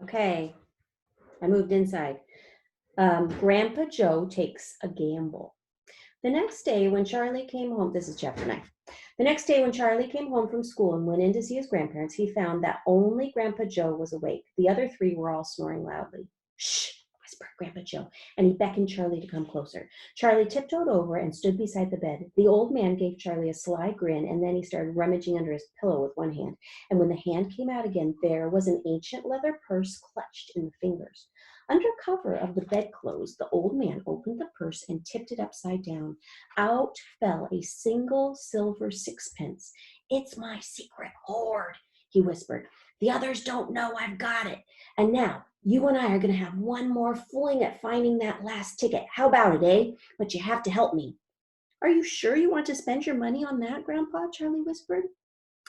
Okay, I moved inside. Grandpa Joe takes a gamble. The next day, when Charlie came home, this is chapter 9. The next day, when Charlie came home from school and went in to see his grandparents, he found that only Grandpa Joe was awake. The other three were all snoring loudly. Shh, whispered Grandpa Joe, and he beckoned Charlie to come closer. Charlie tiptoed over and stood beside the bed. The old man gave Charlie a sly grin, and then he started rummaging under his pillow with one hand. And when the hand came out again, there was an ancient leather purse clutched in the fingers. Under cover of the bedclothes, the old man opened the purse and tipped it upside down. Out fell a single silver sixpence. It's my secret hoard, he whispered. The others don't know I've got it. And now, you and I are going to have one more fooling at finding that last ticket. How about it, eh? But you have to help me. Are you sure you want to spend your money on that, Grandpa? Charlie whispered.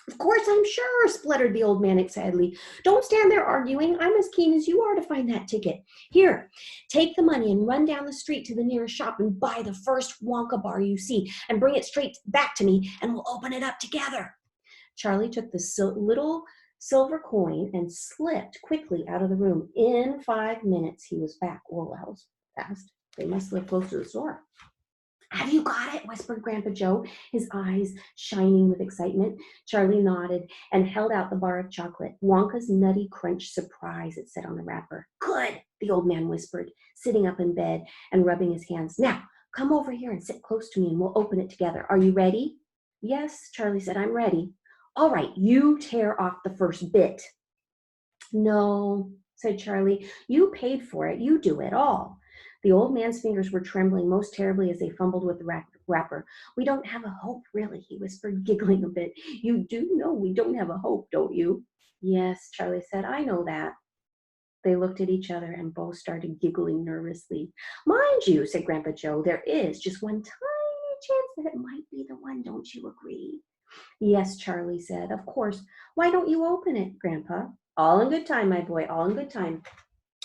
Of course I'm sure, spluttered the old man excitedly. Don't stand there arguing. I'm as keen as you are to find that ticket. Here, take the money and run down the street to the nearest shop and buy the first Wonka bar you see and bring it straight back to me and we'll open it up together. Charlie took the little silver coin and slipped quickly out of the room. In 5 minutes, he was back. Whoa, that was fast. They must live close to the store. Have you got it? Whispered Grandpa Joe, his eyes shining with excitement. Charlie nodded and held out the bar of chocolate. Wonka's Nutty Crunch Surprise, it said on the wrapper. Good, the old man whispered, sitting up in bed and rubbing his hands. Now, come over here and sit close to me and we'll open it together. Are you ready? Yes, Charlie said, I'm ready. All right, you tear off the first bit. No, said Charlie, you paid for it. You do it all. The old man's fingers were trembling most terribly as they fumbled with the wrapper. We don't have a hope, really, he whispered, giggling a bit. You do know we don't have a hope, don't you? Yes, Charlie said, I know that. They looked at each other and both started giggling nervously. Mind you, said Grandpa Joe, there is just one tiny chance that it might be the one, don't you agree? Yes, Charlie said, of course. Why don't you open it, Grandpa? All in good time, my boy, all in good time.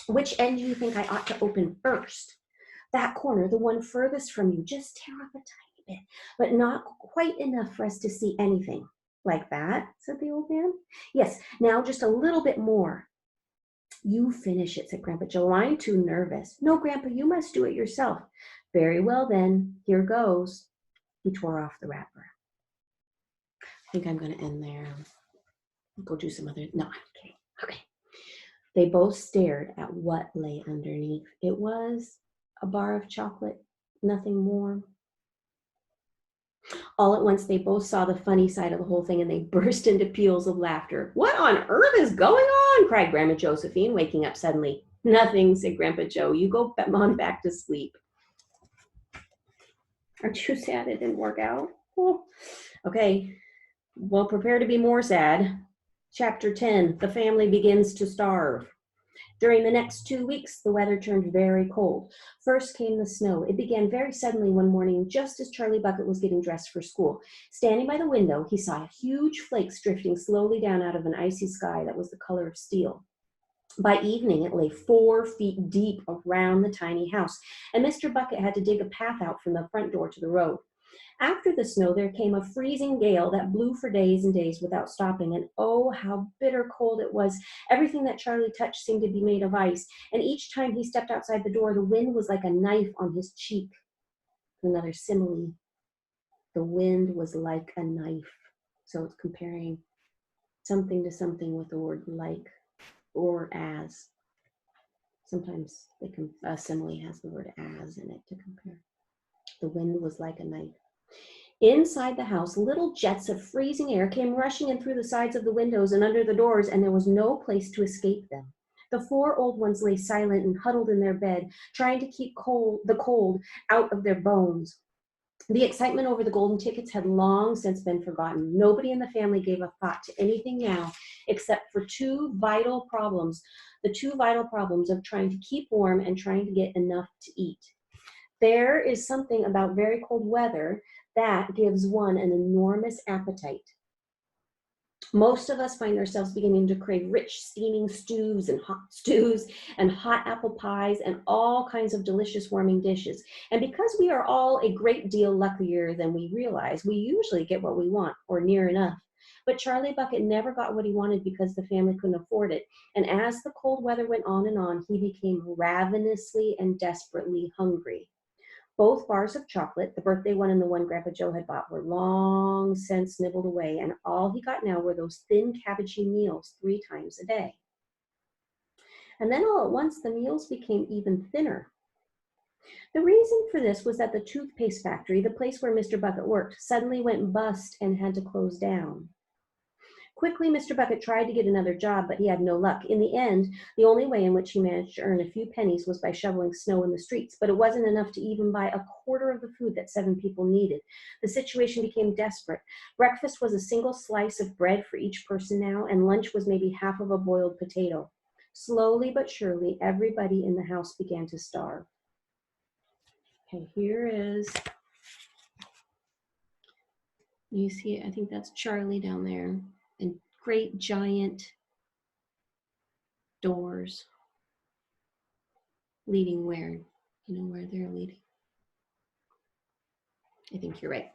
Which end do you think I ought to open first? That corner, the one furthest from you. Just tear off a tiny bit, but not quite enough for us to see anything. Like that, said the old man. Yes, now just a little bit more. You finish it, said Grandpa Joe. I'm too nervous. No, Grandpa, you must do it yourself. Very well, then. Here goes. He tore off the wrapper. I think I'm going to end there. Go do some other. No, I'm kidding. Okay. They both stared at what lay underneath. It was a bar of chocolate, nothing more. All at once, they both saw the funny side of the whole thing, and they burst into peals of laughter. What on earth is going on? Cried Grandma Josephine, waking up suddenly. Nothing, said Grandpa Joe. You go on back to sleep. Aren't you sad it didn't work out? Oh. Okay, well, prepare to be more sad. Chapter 10, The Family Begins to Starve. During the next 2 weeks, the weather turned very cold. First came the snow. It began very suddenly one morning, just as Charlie Bucket was getting dressed for school. Standing by the window, he saw huge flakes drifting slowly down out of an icy sky that was the color of steel. By evening, it lay 4 feet deep around the tiny house, and Mr. Bucket had to dig a path out from the front door to the road. After the snow, there came a freezing gale that blew for days and days without stopping, and oh, how bitter cold it was. Everything that Charlie touched seemed to be made of ice, and each time he stepped outside the door, the wind was like a knife on his cheek. Another simile. The wind was like a knife. So it's comparing something to something with the word like or as. Sometimes a simile has the word as in it to compare. The wind was like a knife. Inside the house, little jets of freezing air came rushing in through the sides of the windows and under the doors, and there was no place to escape them. The 4 old ones lay silent and huddled in their bed, trying to keep the cold out of their bones. The excitement over the golden tickets had long since been forgotten. Nobody in the family gave a thought to anything now except for 2 vital problems, the 2 vital problems of trying to keep warm and trying to get enough to eat. There is something about very cold weather that gives one an enormous appetite. Most of us find ourselves beginning to crave rich, steaming stews and hot apple pies and all kinds of delicious warming dishes. And because we are all a great deal luckier than we realize, we usually get what we want, or near enough. But Charlie Bucket never got what he wanted because the family couldn't afford it. And as the cold weather went on and on, he became ravenously and desperately hungry. Both bars of chocolate, the birthday one and the one Grandpa Joe had bought, were long since nibbled away, and all he got now were those thin, cabbagey meals 3 times a day. And then all at once, the meals became even thinner. The reason for this was that the toothpaste factory, the place where Mr. Bucket worked, suddenly went bust and had to close down. Quickly, Mr. Bucket tried to get another job, but he had no luck. In the end, the only way in which he managed to earn a few pennies was by shoveling snow in the streets, but it wasn't enough to even buy a quarter of the food that 7 people needed. The situation became desperate. Breakfast was a single slice of bread for each person now, and lunch was maybe half of a boiled potato. Slowly but surely, everybody in the house began to starve. Okay, here is, you see, I think that's Charlie down there, and great giant doors leading where? You know where they're leading? I think you're right.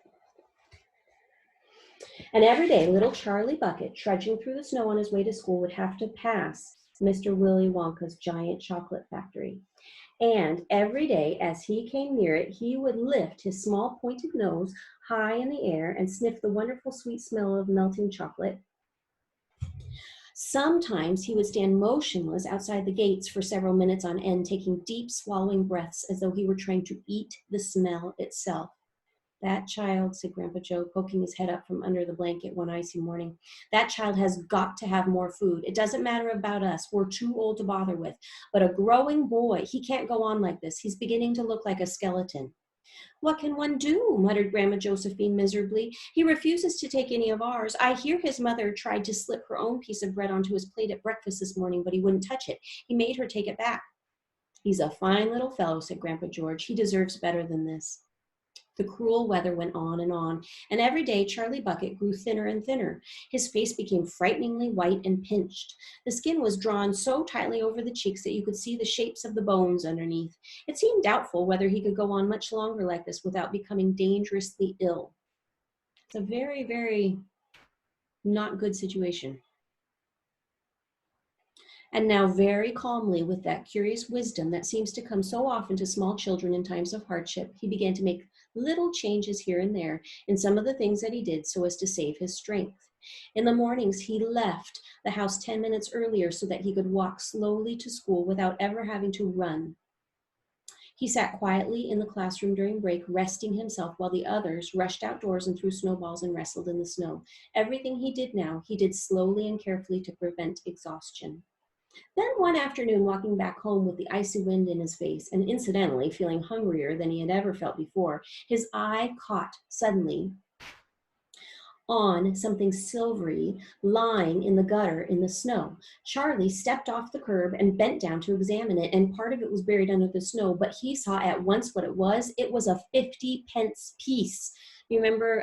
And every day, little Charlie Bucket, trudging through the snow on his way to school, would have to pass Mr. Willy Wonka's giant chocolate factory. And every day, as he came near it, he would lift his small pointed nose high in the air and sniff the wonderful sweet smell of melting chocolate. Sometimes he would stand motionless outside the gates for several minutes on end, taking deep swallowing breaths as though he were trying to eat the smell itself. That child, said Grandpa Joe, poking his head up from under the blanket one icy morning, that child has got to have more food. It doesn't matter about us. We're too old to bother with. But a growing boy, he can't go on like this. He's beginning to look like a skeleton. What can one do? Muttered Grandma Josephine miserably. He refuses to take any of ours. I hear his mother tried to slip her own piece of bread onto his plate at breakfast this morning, but he wouldn't touch it. He made her take it back. He's a fine little fellow, said Grandpa George. He deserves better than this. The cruel weather went on, and every day Charlie Bucket grew thinner and thinner. His face became frighteningly white and pinched. The skin was drawn so tightly over the cheeks that you could see the shapes of the bones underneath. It seemed doubtful whether he could go on much longer like this without becoming dangerously ill. It's a very, very not good situation. And now very calmly, with that curious wisdom that seems to come so often to small children in times of hardship, he began to make little changes here and there in some of the things that he did so as to save his strength. In the mornings, he left the house 10 minutes earlier so that he could walk slowly to school without ever having to run. He sat quietly in the classroom during break, resting himself while the others rushed outdoors and threw snowballs and wrestled in the snow. Everything he did now, he did slowly and carefully to prevent exhaustion. Then one afternoon, walking back home with the icy wind in his face, and incidentally feeling hungrier than he had ever felt before, his eye caught suddenly on something silvery lying in the gutter in the snow. Charlie stepped off the curb and bent down to examine it, and part of it was buried under the snow, but he saw at once what it was. It was a 50-pence piece. You remember,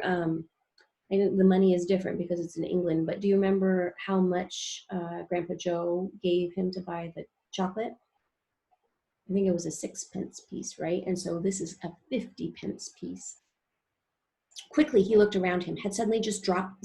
I know the money is different because it's in England, but do you remember how much Grandpa Joe gave him to buy the chocolate? I think it was a 6-pence piece, right? And so this is a 50-pence piece. Quickly, he looked around him. Had somebody just dropped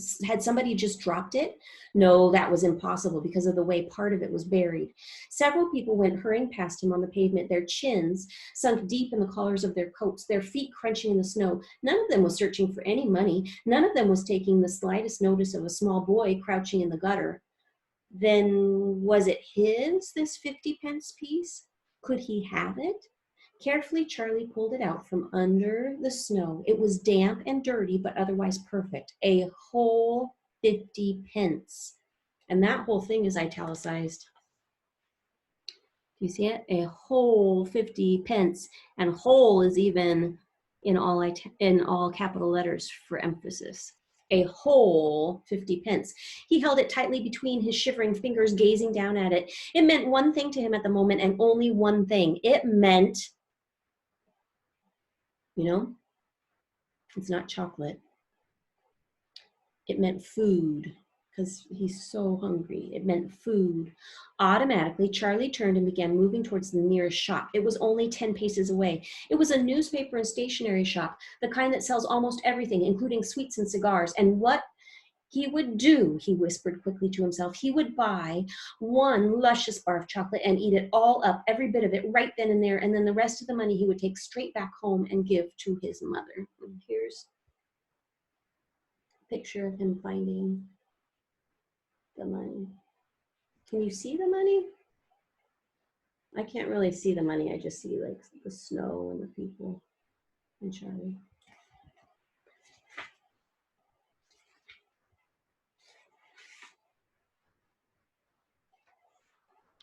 it? No, that was impossible because of the way part of it was buried. Several people went hurrying past him on the pavement, their chins sunk deep in the collars of their coats, their feet crunching in the snow. None of them was searching for any money. None of them was taking the slightest notice of a small boy crouching in the gutter. Then was it his, this 50-pence piece? Could he have it? Carefully, Charlie pulled it out from under the snow. It was damp and dirty, but otherwise perfect. A whole 50 pence. And that whole thing is italicized. Do you see it? A whole 50 pence. And whole is even in all capital letters for emphasis. A whole 50 pence. He held it tightly between his shivering fingers, gazing down at it. It meant one thing to him at the moment, and only one thing. It meant, you know, it's not chocolate. It meant food, because he's so hungry. It meant food. Automatically, Charlie turned and began moving towards the nearest shop. It was only 10 paces away. It was a newspaper and stationery shop, the kind that sells almost everything, including sweets and cigars. And what He would do, he whispered quickly to himself. He would buy one luscious bar of chocolate and eat it all up, every bit of it, right then and there. And then the rest of the money he would take straight back home and give to his mother. And here's a picture of him finding the money. Can you see the money? I can't really see the money. I just see like the snow and the people and Charlie.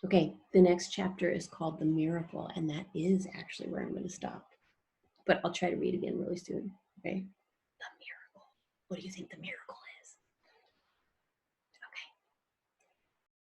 Okay, the next chapter is called The Miracle, and that is actually where I'm going to stop. But I'll try to read again really soon. Okay? The miracle. What do you think the miracle